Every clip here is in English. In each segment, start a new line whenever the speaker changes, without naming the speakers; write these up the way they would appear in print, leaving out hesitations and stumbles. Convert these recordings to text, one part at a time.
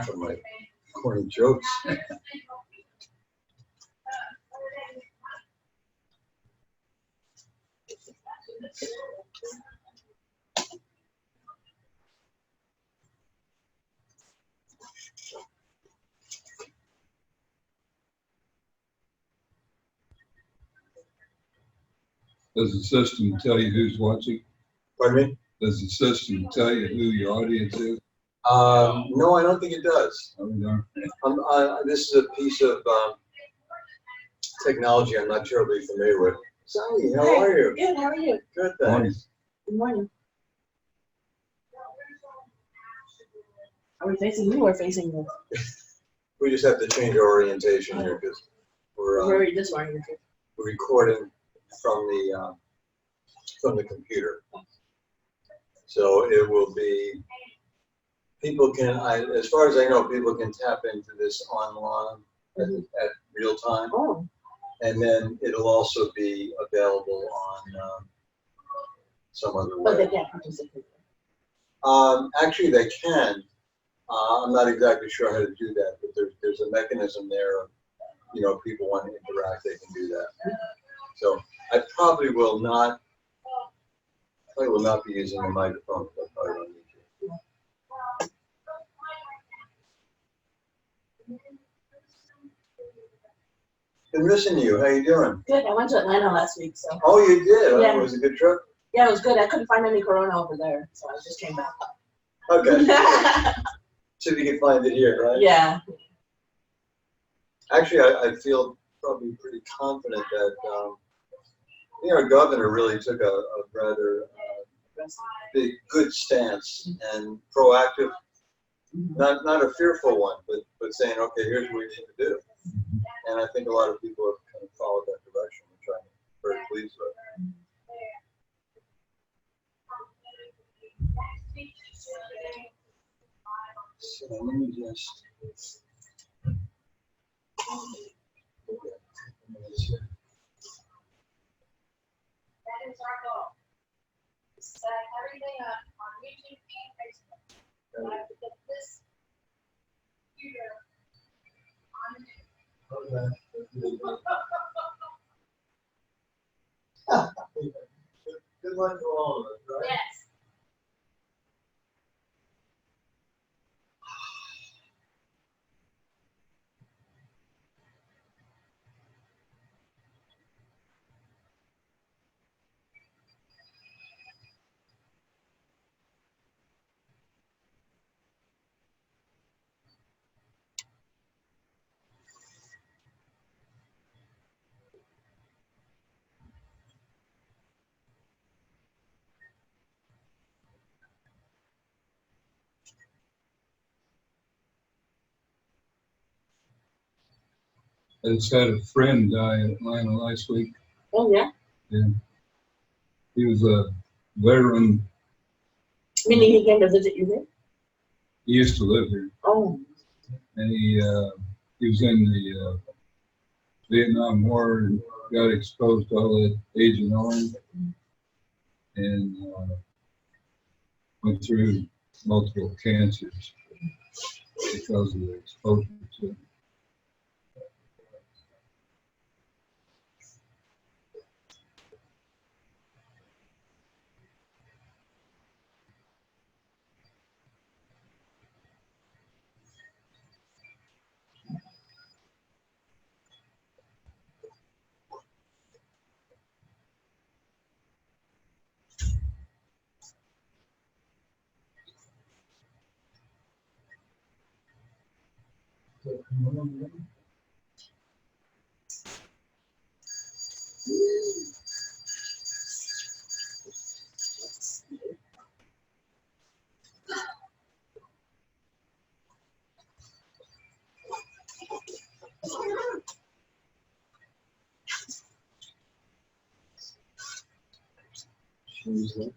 From my corny jokes.
Does the system tell you who's watching?
Pardon me?
Does the system tell you who your audience is?
No, I don't think it does.
Oh, no.
This is a piece of technology I'm not terribly familiar with. Sally, how are you?
Good, how are you?
Good,
Morning.
thanks.
Good morning. Are we facing you or facing you?
We just have to change our orientation here because
We're
we're
already disoriented.
recording from the computer. So it will be, people can, as far as I know, people can tap into this online at real time.
Oh,
And then it'll also be available on some other
but they
way.
can't participate.
Actually, they can. I'm not exactly sure how to do that, but there's a mechanism there. Of, people want to interact, they can do that. So I probably will not be using a microphone. But I probably don't need to. Been missing you. How you doing?
Good, I went to Atlanta last week, so.
Oh, you did?
Yeah.
It was a good trip?
Yeah, it was good. I couldn't find any Corona over there, so I just came back.
Okay. See if you can find it here, right?
Yeah.
Actually, I feel probably pretty confident that our governor really took a rather good stance and proactive, not a fearful one, but saying, okay, here's what we need to do. And I think a lot of people have kind of followed that direction, which I'm very pleased with. So let me just.
That is our goal. Set everything up on YouTube and Facebook. I have to get this computer on it.
Good luck to all of us, right?
Yes.
I just had a friend die in Atlanta last week.
Oh, yeah?
Yeah. He was a veteran.
Meaning he came to visit you here?
He used to live here.
Oh.
And he was in the Vietnam War and got exposed to all that Agent Orange and went through multiple cancers because of the exposure to it.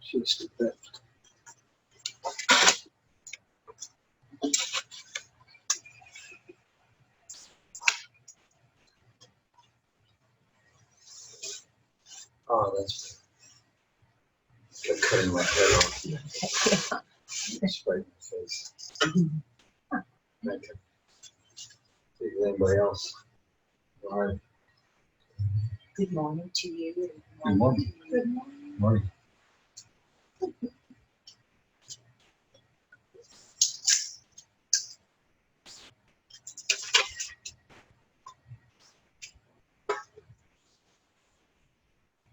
She's the best. Oh, that's kept cutting my head off. Spite my face. Thank you. See if there's anybody else. All right.
Good morning to you.
Good morning.
Good morning.
Morning.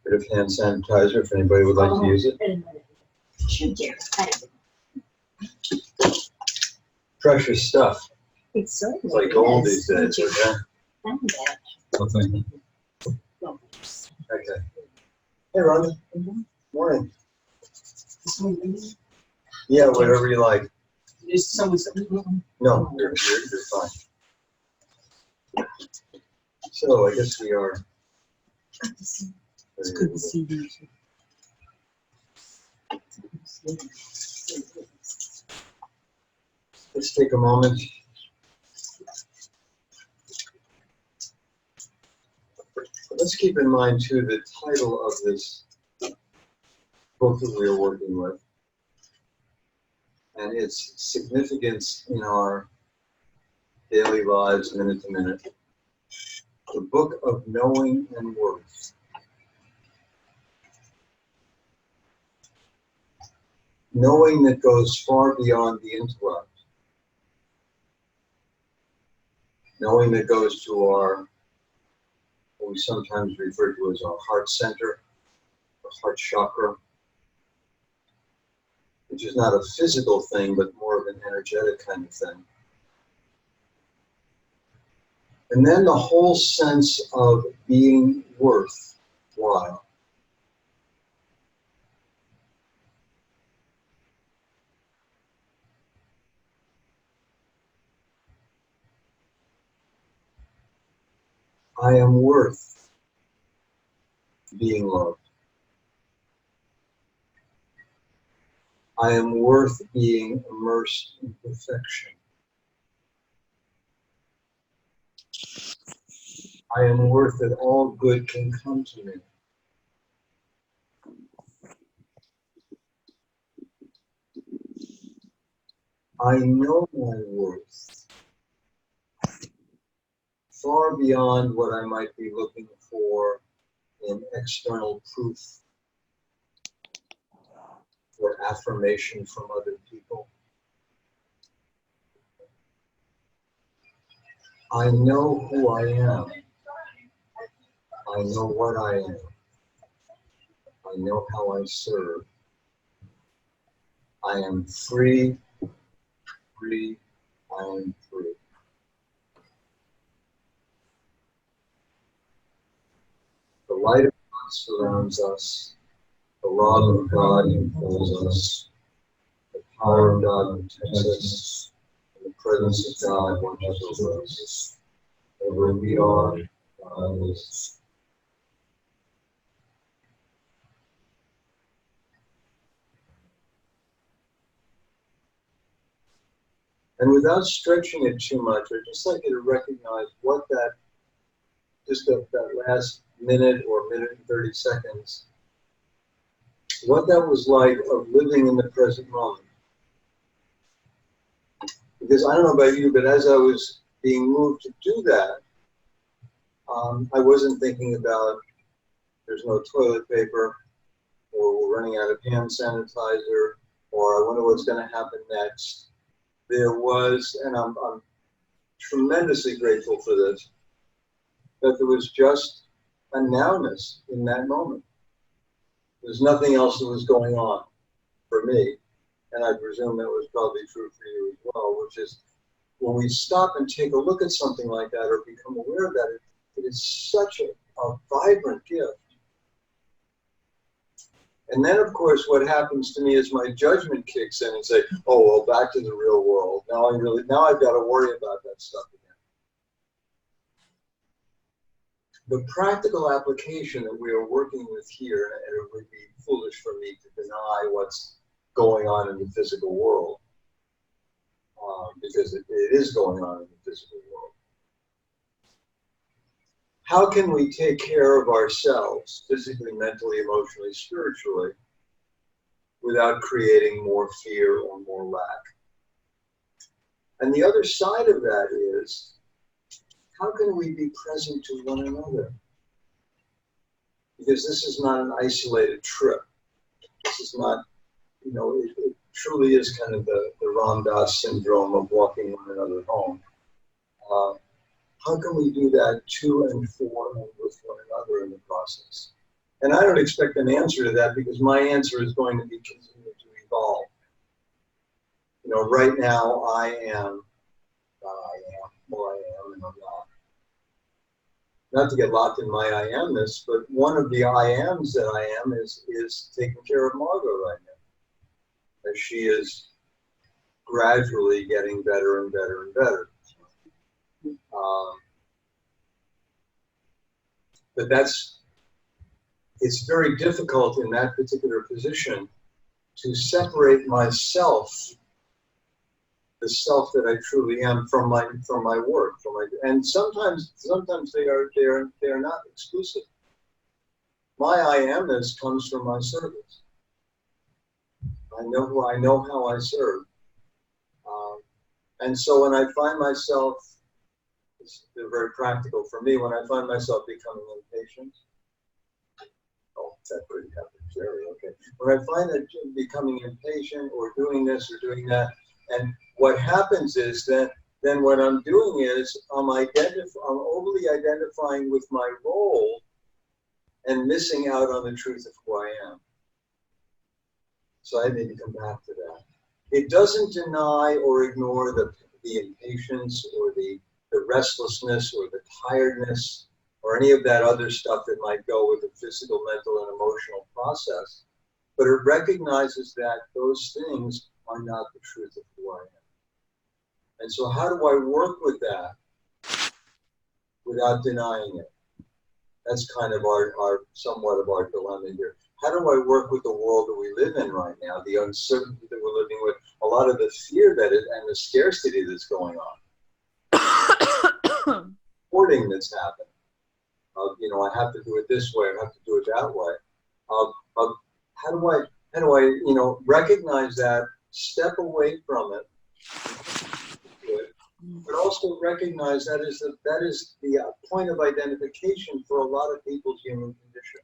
Bit of hand sanitizer if anybody would like to use it.
Should get
Precious stuff.
It's certainly
It's like gold these
is.
days.
Would you
Okay.
find that?
Well, thank you.
Well,
Okay. Hey, Rhonda. Morning.
this one,
Yeah, whatever you like.
is someone saying,
No, you're fine. So I guess we are.
it's good to see you.
Let's take a moment. Let's keep in mind too the title of this book that we are working with and its significance in our daily lives, minute to minute. The Book of Knowing and Worth. Knowing that goes far beyond the intellect. Knowing that goes to our, what we sometimes refer to as our heart center, the heart chakra, which is not a physical thing, but more of an energetic kind of thing. And then the whole sense of being worthwhile. I am worth being loved. I am worth being immersed in perfection. I am worth that all good can come to me. I know my worth far beyond what I might be looking for in external proof or affirmation from other people. I know who I am. I know what I am. I know how I serve. I am free, I am free. The light of God surrounds us. The love of God enfolds us. The power of God protects us. And the presence of God watches over us. Wherever we are, God is. And without stretching it too much, I'd just like you to recognize what that, just that last minute or minute and 30 seconds, what that was like of living in the present moment. Because I don't know about you, but as I was being moved to do that, I wasn't thinking about there's no toilet paper, or we're running out of hand sanitizer, or I wonder what's going to happen next. There was, and I'm tremendously grateful for this, that there was just a nowness in that moment. There's nothing else that was going on for me, and I presume that was probably true for you as well, which is when we stop and take a look at something like that or become aware of that, it is such a vibrant gift. And then, of course, what happens to me is my judgment kicks in and say, oh, well, back to the real world. Now I've got to worry about that stuff again. The practical application that we are working with here, and it would be foolish for me to deny what's going on in the physical world, because it is going on in the physical world. How can we take care of ourselves, physically, mentally, emotionally, spiritually, without creating more fear or more lack? And the other side of that is, how can we be present to one another? Because this is not an isolated trip. This is not, it truly is kind of the Ram Dass syndrome of walking one another home. How can we do that to and for and with one another in the process? And I don't expect an answer to that, because my answer is going to be continue to evolve. Right now I am, and I'm not. Not to get locked in my I amness, but one of the I ams that I am is taking care of Margot right now, as she is gradually getting better and better and better. But it's very difficult in that particular position to separate myself, the self that I truly am, from my work, and sometimes they are not exclusive. My I amness comes from my service. I know how I serve, and so when I find myself, it's very practical for me, when I find myself becoming impatient. Oh, that pretty happened, Jerry. Okay. When I find that becoming impatient or doing this or doing that, and what happens is that then what I'm doing is I'm overly identifying with my role and missing out on the truth of who I am. So I need to come back to that. It doesn't deny or ignore the impatience or the restlessness or the tiredness or any of that other stuff that might go with the physical, mental, and emotional process, but it recognizes that those things are not the truth of who I am. And so how do I work with that without denying it? That's kind of our somewhat of our dilemma here. How do I work with the world that we live in right now, the uncertainty that we're living with, a lot of the fear and the scarcity that's going on, hoarding that's happening. I have to do it this way, I have to do it that way. How do I recognize that, step away from it, but also recognize that is the point of identification for a lot of people's human condition.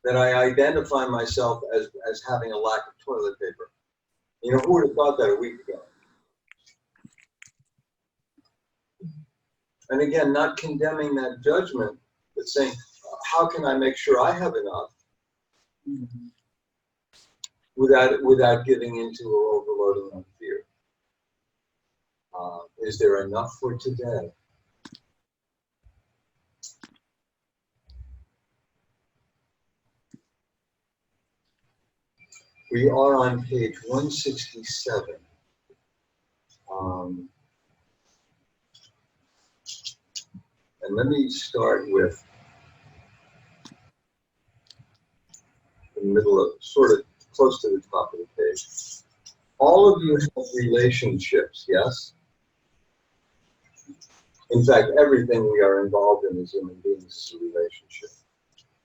That I identify myself as having a lack of toilet paper. Who would have thought that a week ago? And again, not condemning that judgment, but saying, how can I make sure I have enough without giving into or overloading on fear? Is there enough for today? We are on page 167. And let me start with the middle of, sort of close to the top of the page. All of you have relationships, yes? In fact, everything we are involved in as human beings is a relationship.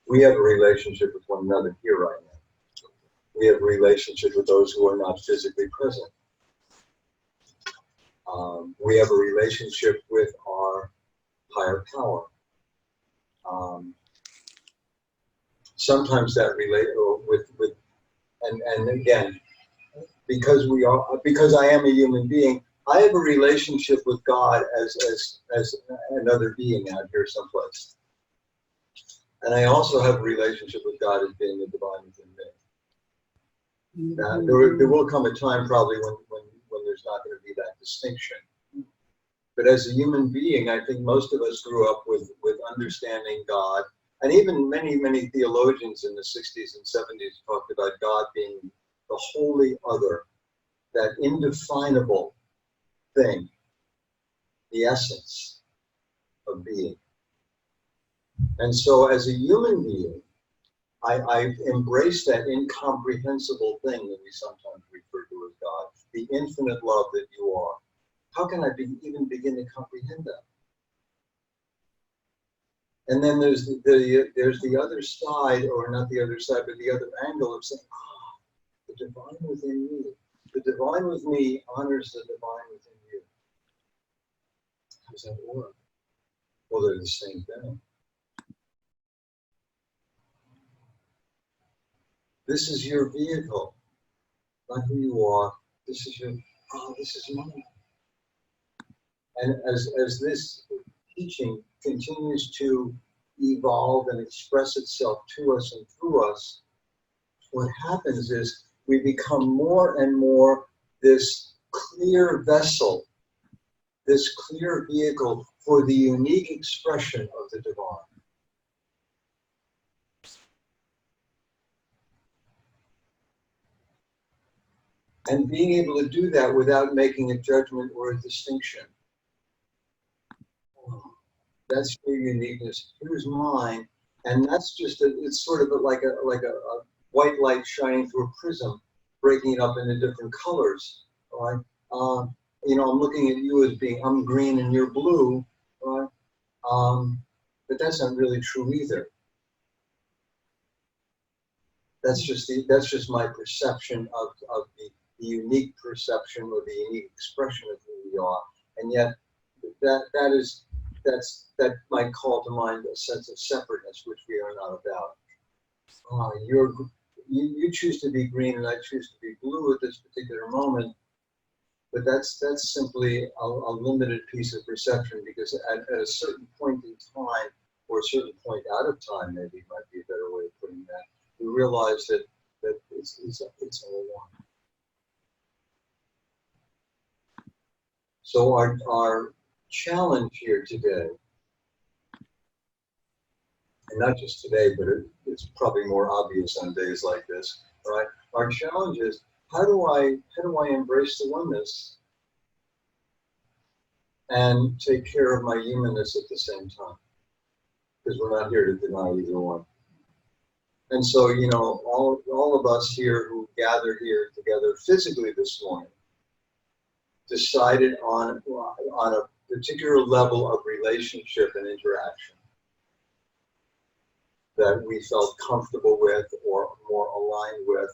We have a relationship with one another here right now. We have a relationship with those who are not physically present. We have a relationship with our higher power. Sometimes that and again, because I am a human being, I have a relationship with God as another being out here someplace. And I also have a relationship with God as being the divine within me. Now, there will come a time probably when there's not going to be that distinction. But as a human being, I think most of us grew up with understanding God. And even many theologians in the 60s and 70s talked about God being the holy other, that indefinable thing, the essence of being. And so as a human being, I embrace that incomprehensible thing that we sometimes refer to as God, the infinite love that you are. How can I even begin to comprehend that? And then there's the other side, or not the other side, but the other angle of saying, the divine within me, The divine with me honors the divine within you. How does that work? Well, they're the same thing. This is your vehicle, not who you are. This is your, this is mine. And as this teaching continues to evolve and express itself to us and through us, what happens is we become more and more this clear vessel, this clear vehicle for the unique expression of the divine. And being able to do that without making a judgment or a distinction. That's your uniqueness. Here's mine, and that's just it's sort of like a white light shining through a prism, breaking it up into different colors. All right. You know, I'm looking at you as being I'm green and you're blue. All right. But that's not really true either. That's just my perception of the unique perception or the unique expression of who we are, and yet that might call to mind a sense of separateness, which we are not about. You choose to be green and I choose to be blue at this particular moment, but that's simply a limited piece of perception, because at a certain point in time, or a certain point out of time, maybe might be a better way of putting that, we realize that it's all one. So our challenge here today, and not just today, but it's probably more obvious on days like this, right? Our challenge is, how do I embrace the oneness and take care of my humanness at the same time? Because we're not here to deny either one. And so, you know, all of us here who gathered here together physically this morning decided on a particular level of relationship and interaction that we felt comfortable with or more aligned with.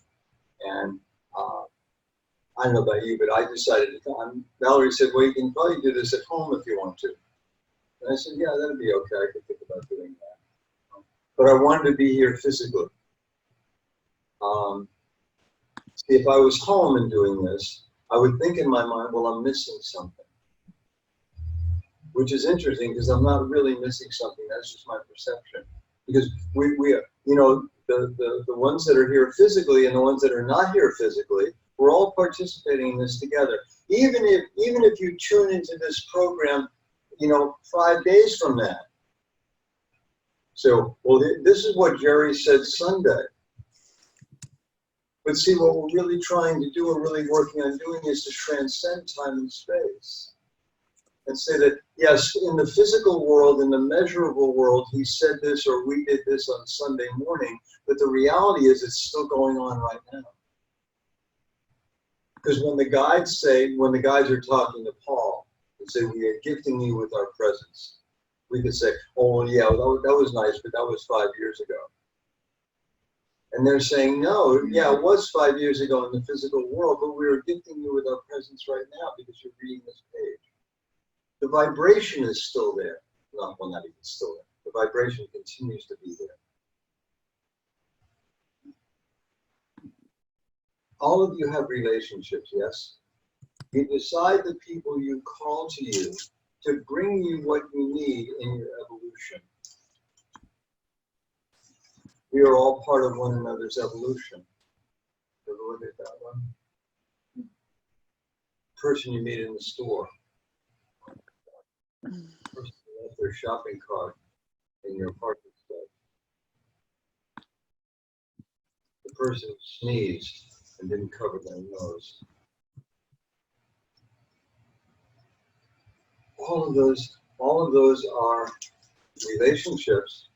And I don't know about you, but I decided to come. Valerie said, well, you can probably do this at home if you want to. And I said, yeah, that'd be okay. I could think about doing that. But I wanted to be here physically. See, if I was home and doing this, I would think in my mind, well, I'm missing something. Which is interesting, because I'm not really missing something. That's just my perception. Because we you know, the ones that are here physically and the ones that are not here physically, we're all participating in this together. Even if you tune into this program, you know, 5 days from now. So, well, this is what Jerry said Sunday. But see, what we're really trying to do and really working on doing is to transcend time and space. And say that, yes, in the physical world, in the measurable world, he said this or we did this on Sunday morning, but the reality is it's still going on right now. Because when the guides are talking to Paul, they say, we are gifting you with our presence. We could say, oh, yeah, that was nice, but that was 5 years ago. And they're saying, no, yeah, it was 5 years ago in the physical world, but we are gifting you with our presence right now because you're reading this page. The vibration is still there. Well, not even still there. The vibration continues to be there. All of you have relationships, yes? You decide the people you call to you to bring you what you need in your evolution. We are all part of one another's evolution. Ever look at that one? Person you meet in the store. Person who left their shopping cart in your parking space. The person who sneezed and didn't cover their nose. All of those are relationships.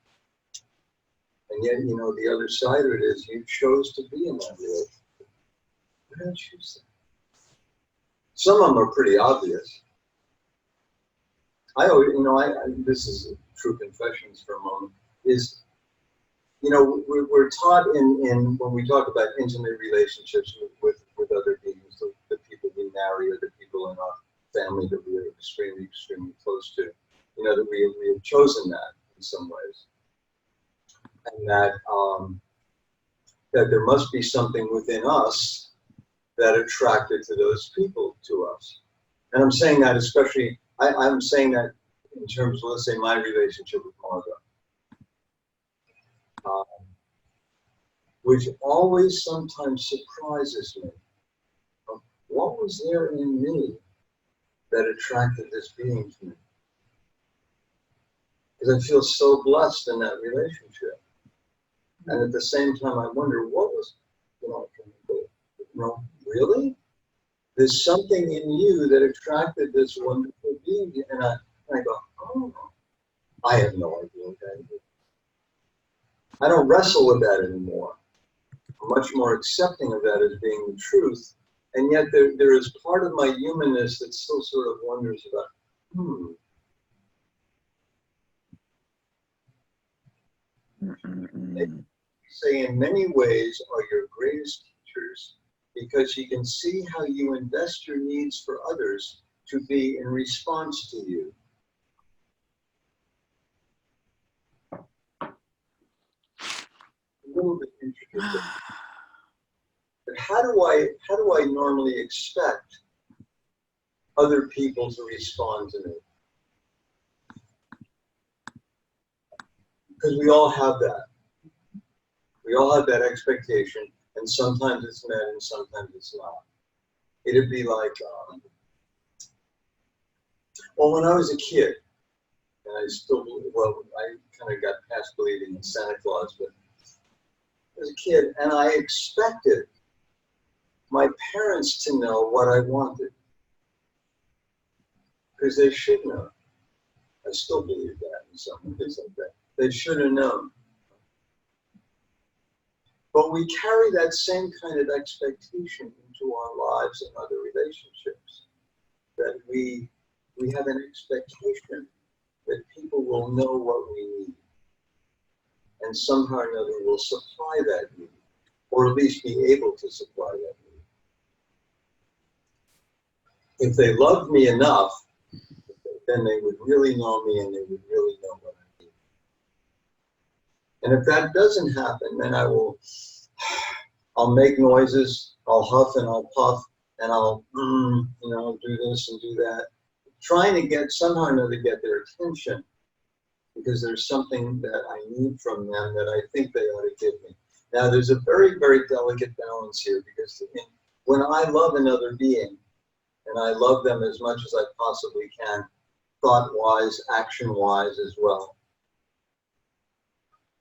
And yet, you know, the other side of it is you chose to be in that relationship. Why don't you choose that? Some of them are pretty obvious. This is true confessions for a moment, is, you know, we're taught in when we talk about intimate relationships with other beings, marry, or the people in our family that we are extremely, extremely close to. You know, that we have chosen that in some ways. And that, that there must be something within us that attracted to those people to us. And I'm saying that especially, I'm saying that in terms of, let's say, my relationship with Margot. Which always sometimes surprises me. What was there in me that attracted this being to me? Because I feel so blessed in that relationship. And at the same time, I wonder, what was, really? There's something in you that attracted this wonderful being. And I go, oh, I have no idea what that is. I don't wrestle with that anymore. I'm much more accepting of that as being the truth. And yet there is part of my humanness that still sort of wonders about, They say in many ways are your greatest teachers because you can see how you invest your needs for others to be in response to you. A little bit intricate. But how do I normally expect other people to respond to me? Because we all have that. We all have that expectation, and sometimes it's met and sometimes it's not. It'd be like, well, when I was a kid, and I still, well, I kind of got past believing in Santa Claus, but as a kid, and I expected my parents to know what I wanted. Because they should know. I still believe that in some ways like that. They should have known. But we carry that same kind of expectation into our lives and other relationships. That we have an expectation that people will know what we need. And somehow or another will supply that need. Or at least be able to supply that need. If they loved me enough, then they would really know me and they would really know what I need. And if that doesn't happen, then I'll make noises, I'll huff and I'll puff, and I'll, do this and do that. Trying to get, somehow or another, get their attention because there's something that I need from them that I think they ought to give me. Now, there's a very, very delicate balance here because when I love another being, and I love them as much as I possibly can, thought-wise, action-wise as well,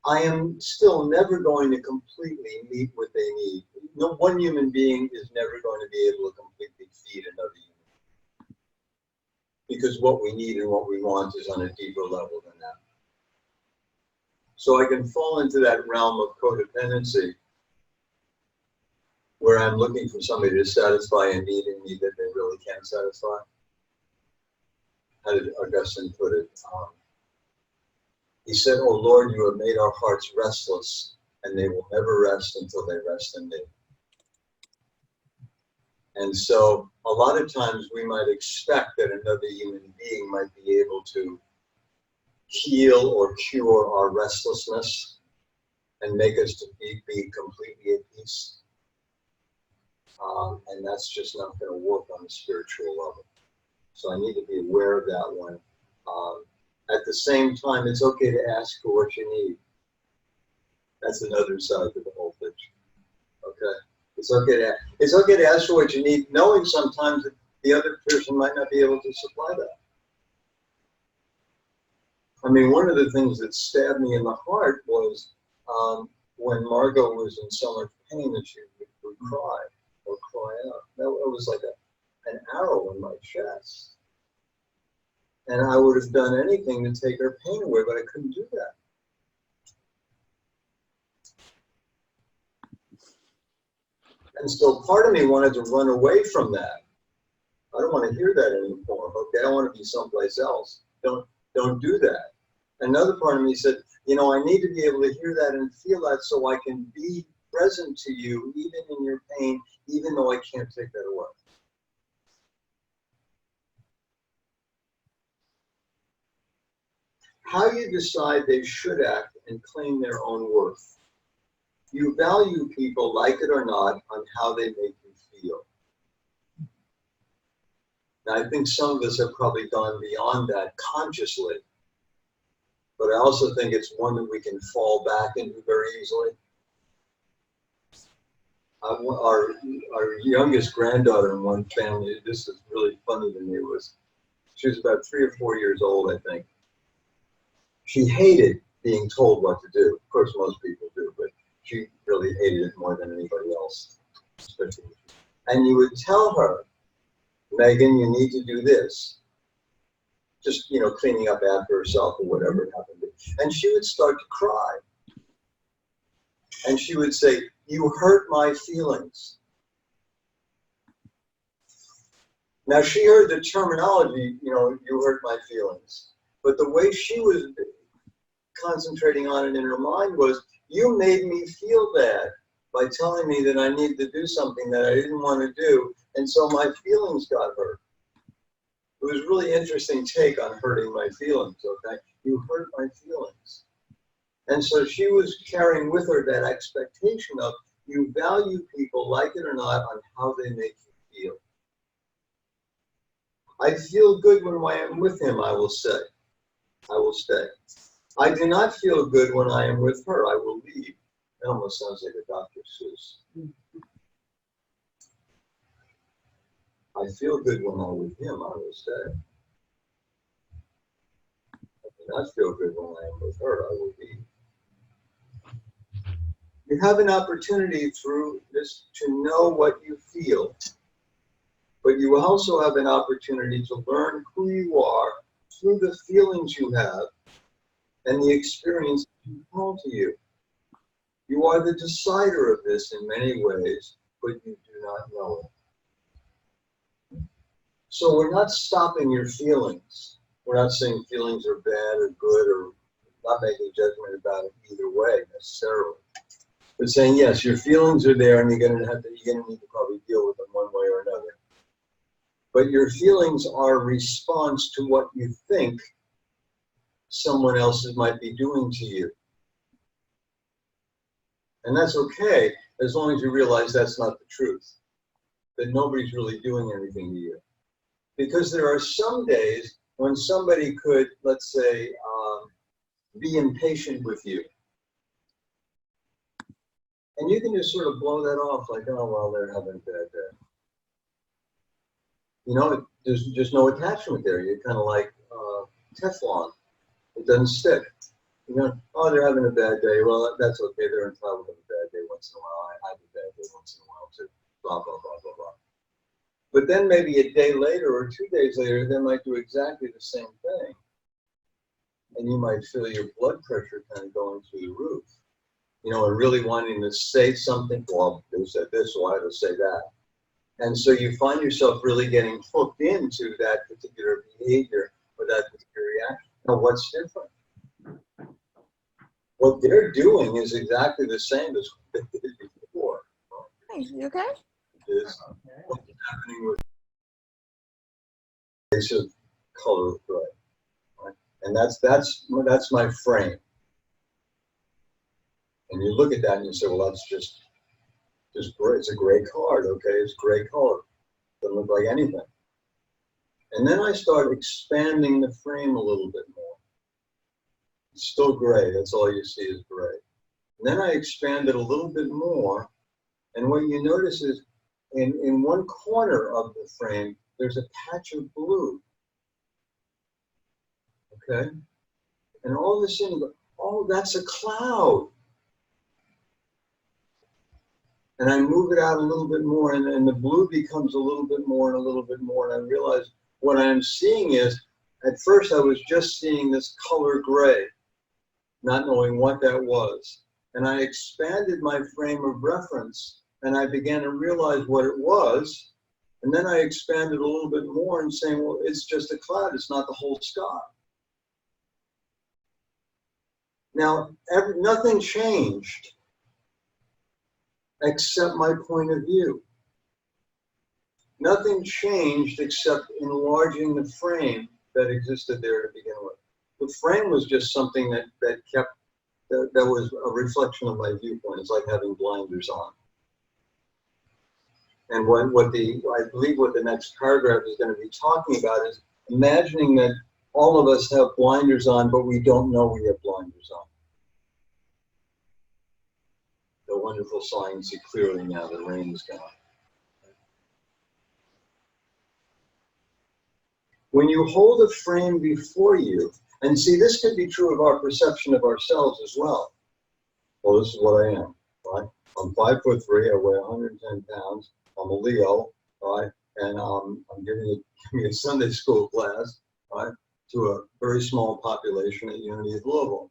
I am still never going to completely meet what they need. No one human being is never going to be able to completely feed another human. Because what we need and what we want is on a deeper level than that. So I can fall into that realm of codependency where I'm looking for somebody to satisfy a need in me that they really can't satisfy. How did Augustine put it? He said, "Oh Lord, you have made our hearts restless, and they will never rest until they rest in thee." And so a lot of times we might expect that another human being might be able to heal or cure our restlessness and make us to be completely at peace. And that's just not going to work on a spiritual level. So I need to be aware of that one. At the same time, it's okay to ask for what you need. That's another side to the whole picture. Okay? It's okay to ask for what you need, knowing sometimes that the other person might not be able to supply that. I mean, one of the things that stabbed me in the heart was when Margot was in so much pain that she would cry or cry out. That was like an arrow in my chest. And I would have done anything to take her pain away, but I couldn't do that. And so part of me wanted to run away from that. I don't want to hear that anymore. Okay, I want to be someplace else. Don't do that. Another part of me said, I need to be able to hear that and feel that so I can be present to you, even in your pain, even though I can't take that away. how you decide they should act and claim their own worth. You value people, like it or not, on how they make you feel. Now, I think some of us have probably gone beyond that consciously, but I also think it's one that we can fall back into very easily. Our youngest granddaughter in one family, this is really funny to me, she was about 3 or 4 years old, I think. She hated being told what to do. Of course, most people do, but she really hated it more than anybody else. And you would tell her, Megan, you need to do this. Just, cleaning up after herself or whatever it happened to be. And she would start to cry. And she would say, you hurt my feelings. Now, she heard the terminology, you hurt my feelings. But the way she was concentrating on it in her mind was, you made me feel bad by telling me that I needed to do something that I didn't want to do, and so my feelings got hurt. It was a really interesting take on hurting my feelings, okay? You hurt my feelings. And so she was carrying with her that expectation of, you value people, like it or not, on how they make you feel. I feel good when I am with him, I will say. I will stay. I do not feel good when I am with her, I will leave. That almost sounds like a Dr. Seuss. I feel good when I'm with him, I will stay. I do not feel good when I am with her, I will leave. You have an opportunity through this to know what you feel, but you also have an opportunity to learn who you are through the feelings you have and the experience you call to you. You are the decider of this in many ways, but you do not know it. So we're not stopping your feelings. We're not saying feelings are bad or good, or not making judgment about it either way necessarily. But saying, yes, your feelings are there and you're gonna need to probably deal with them one way or another. But your feelings are a response to what you think someone else might be doing to you. And that's okay, as long as you realize that's not the truth, that nobody's really doing anything to you. Because there are some days when somebody could, let's say, be impatient with you. And you can just sort of blow that off like, oh, well, they're having a bad day. There's just no attachment there. You're kind of like Teflon. It doesn't stick. Oh, they're having a bad day. Well, that's okay. They're entitled to have a bad day once in a while. I have a bad day once in a while too. Blah, blah, blah, blah, blah. But then maybe a day later or 2 days later, they might do exactly the same thing. And you might feel your blood pressure kind of going through the roof. And really wanting to say something. Well, they said this, so I have to say that. And so you find yourself really getting hooked into that particular behavior or that particular reaction. Now, what's different? What they're doing is exactly the same as what they did before.
Hey, you okay?
Is what's happening with the basic color of gray. Right? And that's my frame. And you look at that and you say, well, that's just gray. It's a gray card, okay? It's gray color. Doesn't look like anything. And then I start expanding the frame a little bit more. It's still gray. That's all you see is gray. And then I expand it a little bit more. And what you notice is in one corner of the frame, there's a patch of blue. Okay? And all of a sudden, oh, that's a cloud. And I move it out a little bit more, and the blue becomes a little bit more and a little bit more, and I realize what I'm seeing is, at first I was just seeing this color gray, not knowing what that was. And I expanded my frame of reference, and I began to realize what it was, and then I expanded a little bit more and saying, well, it's just a cloud, it's not the whole sky. Now, nothing changed except my point of view. Nothing changed except enlarging the frame that existed there to begin with. The frame was just something that kept, that was a reflection of my viewpoint. It's like having blinders on. And I believe what the next paragraph is going to be talking about is imagining that all of us have blinders on, but we don't know we have blinders on. The wonderful song, see clearly now the rain is gone. When you hold a frame before you, and see, this could be true of our perception of ourselves as well. Well, this is what I am, right? I'm 5'3", I weigh 110 pounds. I'm a Leo, right? And I'm giving a Sunday school class, right, to a very small population at Unity of Louisville,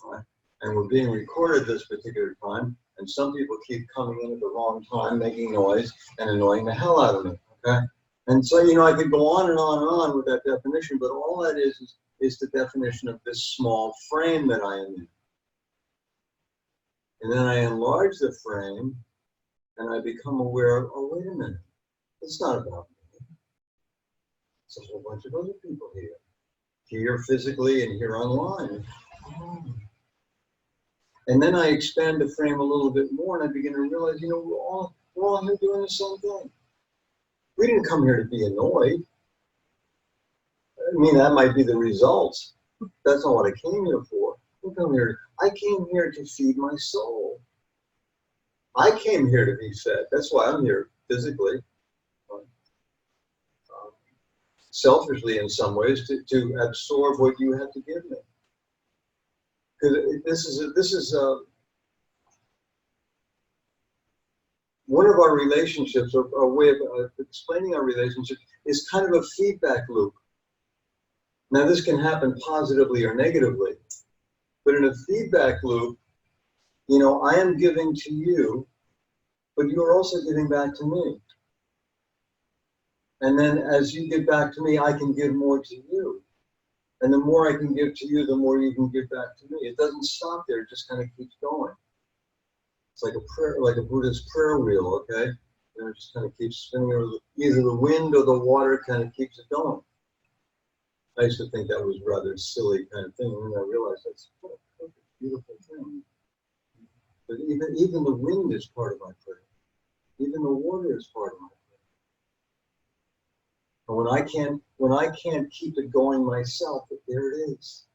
right? And we're being recorded this particular time, and some people keep coming in at the wrong time, making noise and annoying the hell out of me, okay? And so, I could go on and on and on with that definition, but all that is the definition of this small frame that I am in. And then I enlarge the frame, and I become aware of, oh, wait a minute, it's not about me. It's a whole bunch of other people here physically and here online. Oh. And then I expand the frame a little bit more, and I begin to realize, we're all here doing the same thing. We didn't come here to be annoyed. I mean, that might be the results. That's not what I came here for. I came here to feed my soul. I came here to be fed. That's why I'm here physically. Selfishly in some ways, to absorb what you have to give me. Because this is one of our relationships, or a way of explaining our relationship, is kind of a feedback loop. Now, this can happen positively or negatively, but in a feedback loop, I am giving to you, but you are also giving back to me. And then as you give back to me, I can give more to you. And the more I can give to you, the more you can give back to me. It doesn't stop there, it just kind of keeps going. It's like a prayer, like a Buddhist prayer wheel, okay? It just kind of keeps spinning, or either the wind or the water kind of keeps it going. I used to think that was a rather silly kind of thing, and then I realized that's a perfect, beautiful thing. But even the wind is part of my prayer. Even the water is part of my prayer. And when I can't keep it going myself, there it is.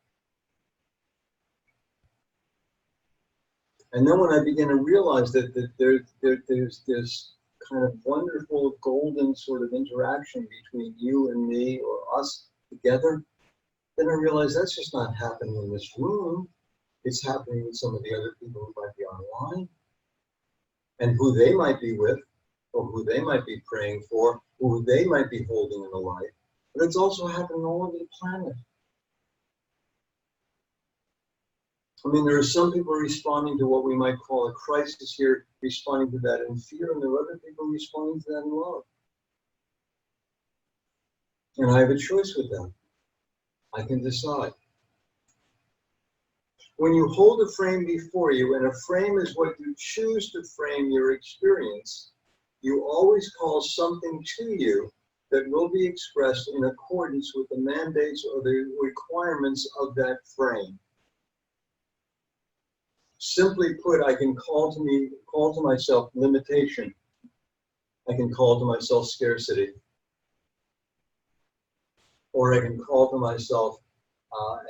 And then when I begin to realize that there's this kind of wonderful golden sort of interaction between you and me, or us together, then I realize that's just not happening in this room. It's happening with some of the other people who might be online, and who they might be with, or who they might be praying for, who they might be holding in the light. But it's also happening all over the planet. I mean, there are some people responding to what we might call a crisis here, responding to that in fear, and there are other people responding to that in love. And I have a choice with them. I can decide. When you hold a frame before you, and a frame is what you choose to frame your experience, you always call something to you that will be expressed in accordance with the mandates or the requirements of that frame. Simply put, I can call to myself limitation. I can call to myself scarcity. Or I can call to myself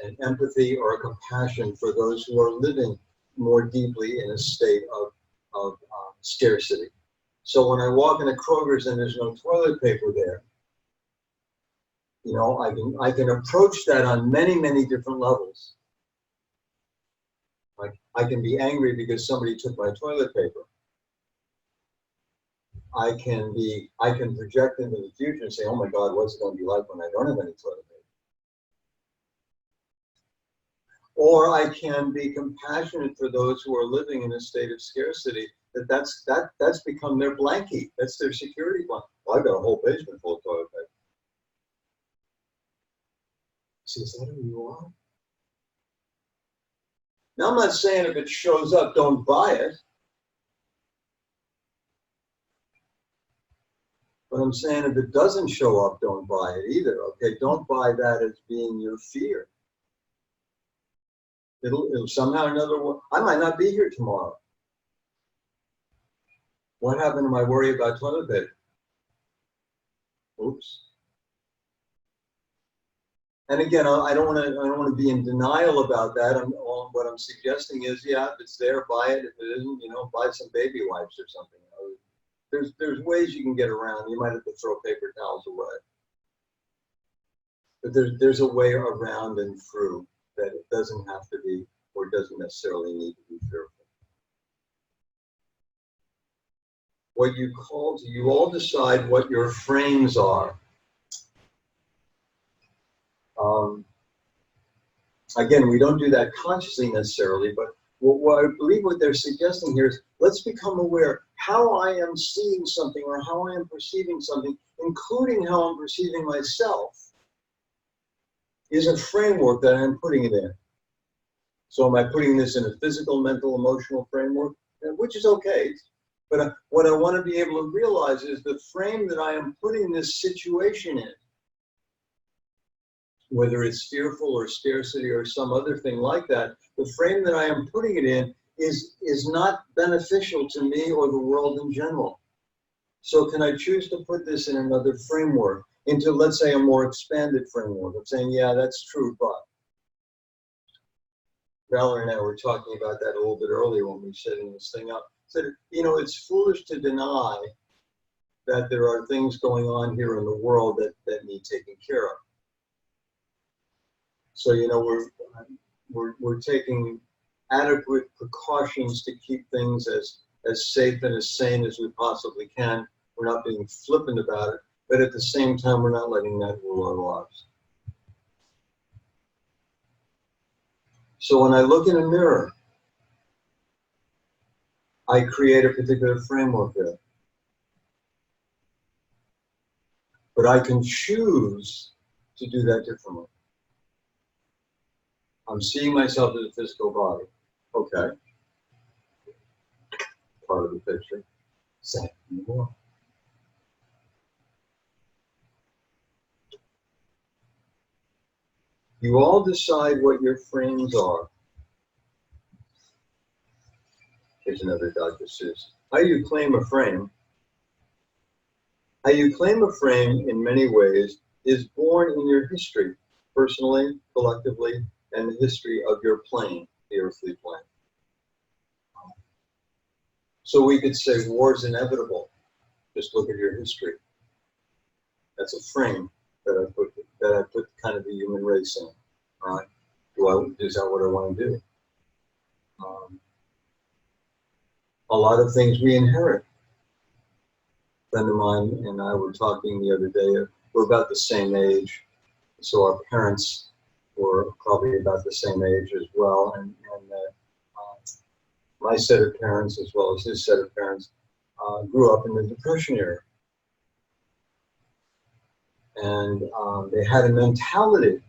an empathy or a compassion for those who are living more deeply in a state of scarcity. So when I walk into Kroger's and there's no toilet paper there, I can approach that on many, many different levels. Like, I can be angry because somebody took my toilet paper. I can project into the future and say, oh my God, what's it going to be like when I don't have any toilet paper? Or I can be compassionate for those who are living in a state of scarcity, that's become their blankie. That's their security blanket. Well, I've got a whole basement full of toilet paper. See, is that who you are? Now, I'm not saying if it shows up, don't buy it. But I'm saying if it doesn't show up, don't buy it either, okay? Don't buy that as being your fear. It'll somehow another one. I might not be here tomorrow. What happened to my worry about toilet paper? Oops. And again, I don't want to be in denial about that. What I'm suggesting is, yeah, if it's there, buy it. If it isn't, buy some baby wipes or something. There's ways you can get around. You might have to throw paper towels away, but there's a way around and through that it doesn't have to be, or doesn't necessarily need to be fearful. What you all decide what your frames are. Again, we don't do that consciously necessarily, but what I believe what they're suggesting here is let's become aware how I am seeing something or how I am perceiving something, including how I'm perceiving myself, is a framework that I'm putting it in. So am I putting this in a physical, mental, emotional framework? Which is okay. But what I want to be able to realize is the frame that I am putting this situation in, whether it's fearful or scarcity or some other thing like that, the frame that I am putting it in is not beneficial to me or the world in general. So can I choose to put this in another framework, into, let's say, a more expanded framework of saying, yeah, that's true, but. Valerie and I were talking about that a little bit earlier when we were setting this thing up. Said, it's foolish to deny that there are things going on here in the world that need taking care of. So, we're taking adequate precautions to keep things as safe and as sane as we possibly can. We're not being flippant about it, but at the same time, we're not letting that rule our lives. So when I look in a mirror, I create a particular framework there. But I can choose to do that differently. I'm seeing myself as a physical body. Okay. Part of the picture. Say more. You all decide what your frames are. Here's another Dr. Seuss. How you claim a frame. How you claim a frame in many ways is born in your history, personally, collectively, and the history of your plane, the earthly plane. So we could say war is inevitable. Just look at your history. That's a frame that I put kind of the human race in. Right? Is that what I want to do? A lot of things we inherit. A friend of mine and I were talking the other day. We're about the same age, so our parents were probably about the same age as well, and my set of parents, as well as his set of parents, grew up in the Depression era. And they had a mentality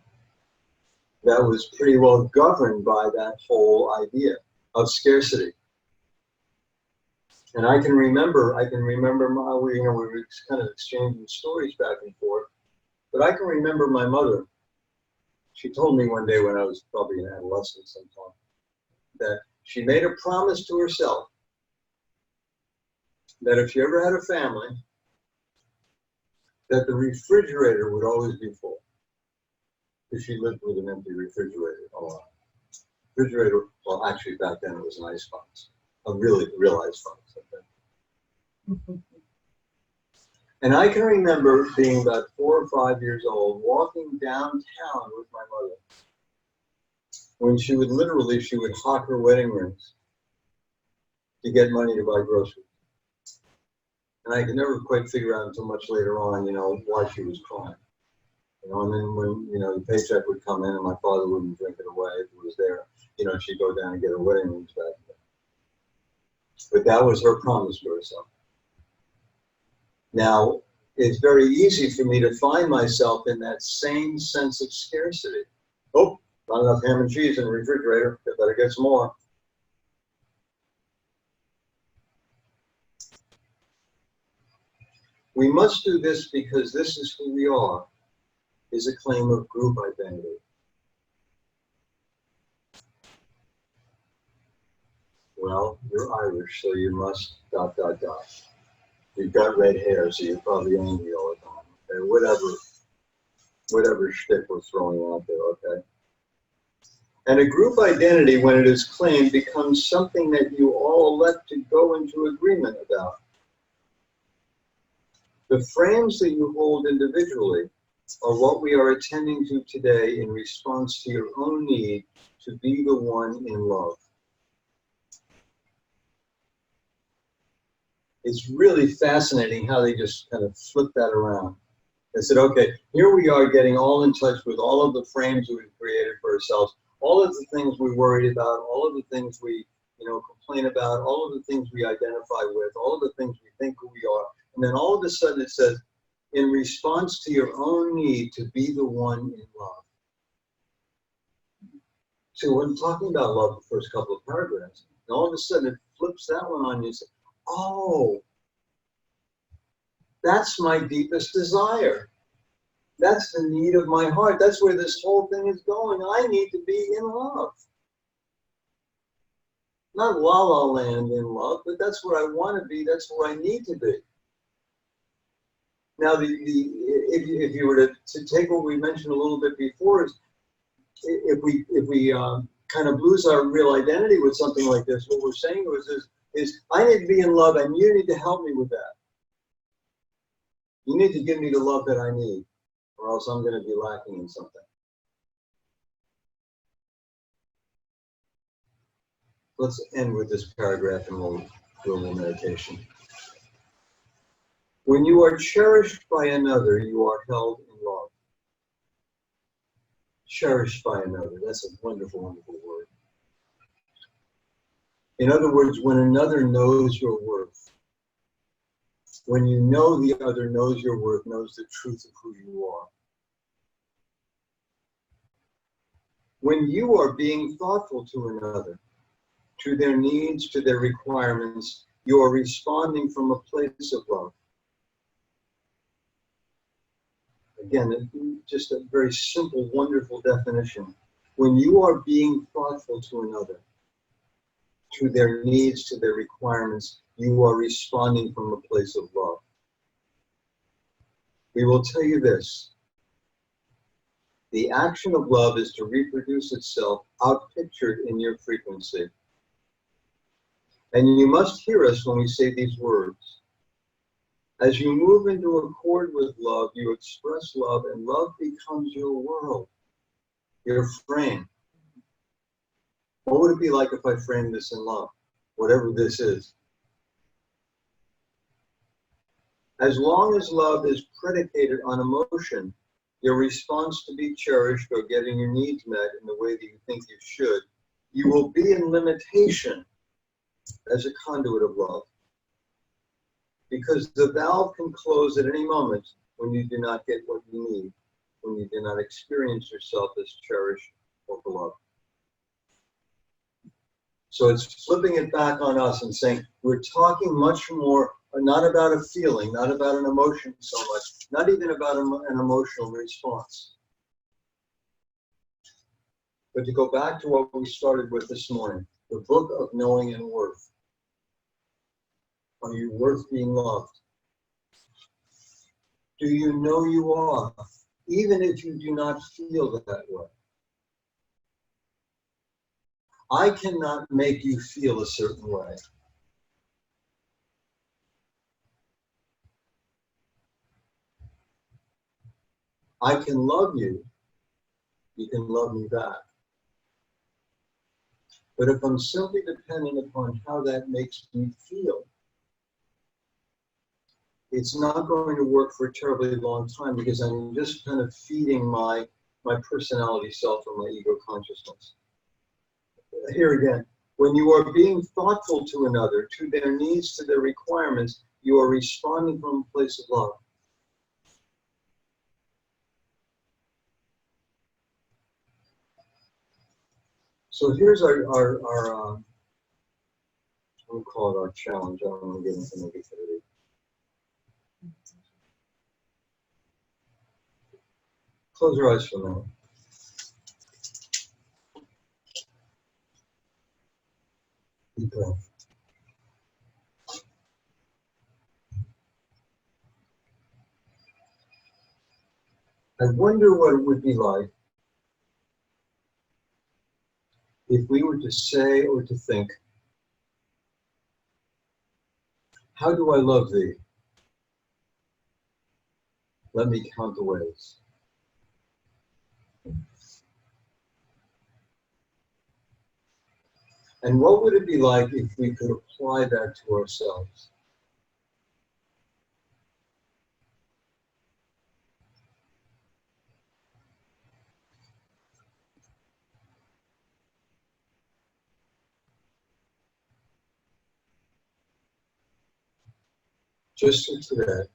that was pretty well governed by that whole idea of scarcity. And I can remember we were kind of exchanging stories back and forth, but I can remember my mother. She told me one day when I was probably an adolescent sometime, that she made a promise to herself that if she ever had a family, that the refrigerator would always be full. Because she lived with an empty refrigerator a lot. Refrigerator, well, actually back then it was an icebox, a real icebox. Okay. And I can remember being about 4 or 5 years old, walking downtown with my mother, when she would hawk her wedding rings to get money to buy groceries. And I could never quite figure out until much later on, why she was crying. And then when, the paycheck would come in and my father wouldn't drink it away if it was there, she'd go down and get her wedding rings back. But that was her promise to herself. Now, it's very easy for me to find myself in that same sense of scarcity. Oh, not enough ham and cheese in the refrigerator. I better get some more. We must do this because this is who we are, is a claim of group identity. Well, you're Irish, so you must ... You've got red hair, so you're probably angry all the time. Okay, whatever shtick we're throwing out there, okay? And a group identity, when it is claimed, becomes something that you all elect to go into agreement about. The frames that you hold individually are what we are attending to today in response to your own need to be the one in love. It's really fascinating how they just kind of flip that around. They said, okay, here we are getting all in touch with all of the frames that we've created for ourselves, all of the things we worried about, all of the things we, complain about, all of the things we identify with, all of the things we think who we are. And then all of a sudden it says, in response to your own need to be the one in love. So when talking about love, the first couple of paragraphs, and all of a sudden it flips that one on you and says, oh, that's my deepest desire. That's the need of my heart. That's where this whole thing is going. I need to be in love. Not la la land in love, but that's where I want to be. That's where I need to be. Now, if you were to take what we mentioned a little bit before, is if we kind of lose our real identity with something like this, what we're saying is I need to be in love, and you need to help me with that. You need to give me the love that I need, or else I'm going to be lacking in something. Let's end with this paragraph and we'll do a little meditation. When you are cherished by another, you are held in love. Cherished by another. That's a wonderful, wonderful word. In other words, when another knows your worth, when you know the other knows your worth, knows the truth of who you are. When you are being thoughtful to another, to their needs, to their requirements, you are responding from a place of love. Again, just a very simple, wonderful definition. When you are being thoughtful to another, to their needs, to their requirements, you are responding from a place of love. We will tell you this. The action of love is to reproduce itself outpictured in your frequency. And you must hear us when we say these words. As you move into accord with love, you express love, and love becomes your world, your frame. What would it be like if I framed this in love, whatever this is? As long as love is predicated on emotion, your response to be cherished or getting your needs met in the way that you think you should, you will be in limitation as a conduit of love. Because the valve can close at any moment when you do not get what you need, when you do not experience yourself as cherished or beloved. So it's flipping it back on us and saying, we're talking much more, not about a feeling, not about an emotion so much, not even about an emotional response. But to go back to what we started with this morning, the book of knowing and worth. Are you worth being loved? Do you know you are, even if you do not feel that way? I cannot make you feel a certain way. I can love you. You can love me back. But if I'm simply dependent upon how that makes me feel, it's not going to work for a terribly long time because I'm just kind of feeding my personality self or my ego consciousness. Here again, when you are being thoughtful to another, to their needs, to their requirements, you are responding from a place of love. So here's our we'll call it our challenge. I don't want to get into negativity. Close your eyes for a minute. breath. I wonder what it would be like if we were to say or to think, how do I love thee? Let me count the ways. And what would it be like if we could apply that to ourselves? Just in today,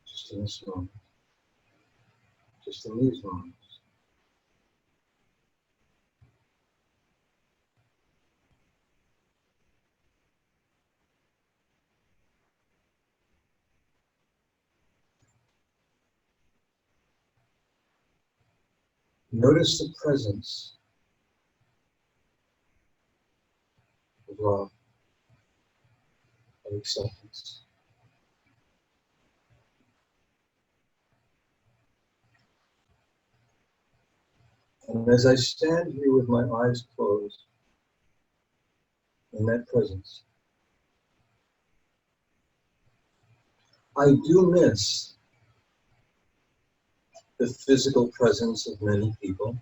just in this moment, just in these moments. Notice the presence of love, of acceptance. And as I stand here with my eyes closed in that presence, I do miss the physical presence of many people.